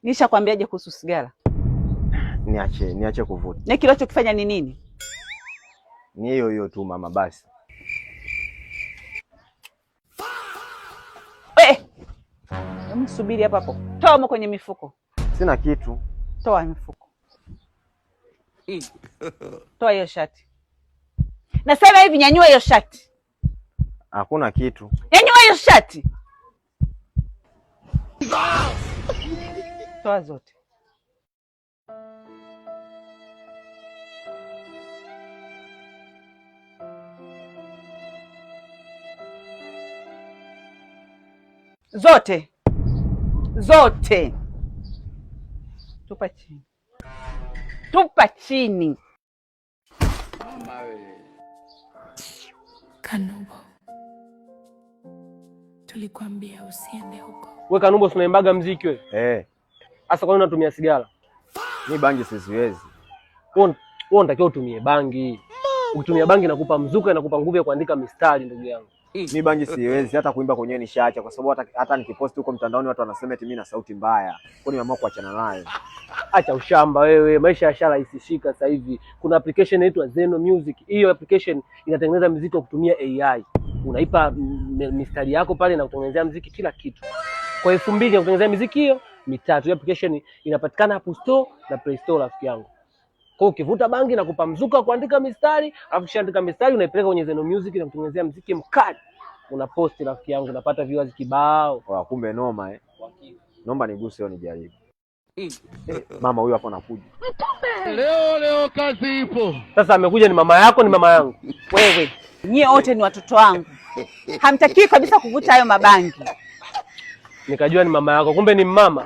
Nishakwambiaje kuhusu sigara? Niache kuvuta. Na kile unachokifanya ni nini? Ni hiyo tu mama basi. Subiri hapa hapo. Toa kwenye mifuko. Sina kitu. Toa mifuko. Toa hiyo shati. Nasema hivi, nyanyua hiyo shati. Hakuna kitu. Nyanyua hiyo shati. Toa zote. Zote. Tupa chini. Tupa chini. Mama wewe. Kanubo, tulikwambia usiende huko. Wewe Kanubo, unaimbaga mziki wewe? Sasa kwa nini unatumia sigara? Mimi bangi siwezi. Wewe unatakiwa utumie bangi. Ukitumia bangi inakupa mzuka, inakupa nguvu ya kuandika mistari ndugu yangu. Mimi bangi siwezi, hata kuimba kwenyewe nishaacha kwa sababu hata nikiposti huko mtandaoni watu wanasema eti mimi na sauti mbaya. Kwa hiyo nimeamua kuachana nayo. Acha ushamba wewe, maisha yasharahisishika sasa hivi. Kuna application inaitwa Zeno Music. Hiyo application inatengeneza muziki kwa kutumia AI. Unaipa mistari yako pale na kutengenezea muziki kila kitu. Kwa 2000 ya kutengenezea muziki hiyo, 3. Hiyo application inapatikana App Store na Play Store rafiki yangu. Kwa ukivuta bangi na kupa mzuka kuandika mistari, alafu ukishaandika mistari unaipeleka kwenye Zeno Music na kutengenezea muziki mkali. Una post rafiki yangu, unapata viewers kibao. Kumbe noma Naomba niguse hiyo nijaribu. Mama huyu hapo anakuja. Leo kazi ipo. Sasa amekuja, ni mama yako ni mama yangu? Wewe, nyie wote ni watoto wangu. Hamtakii kabisa kuvuta hayo mabangi. Nikajua ni mama yako, kumbe ni mama.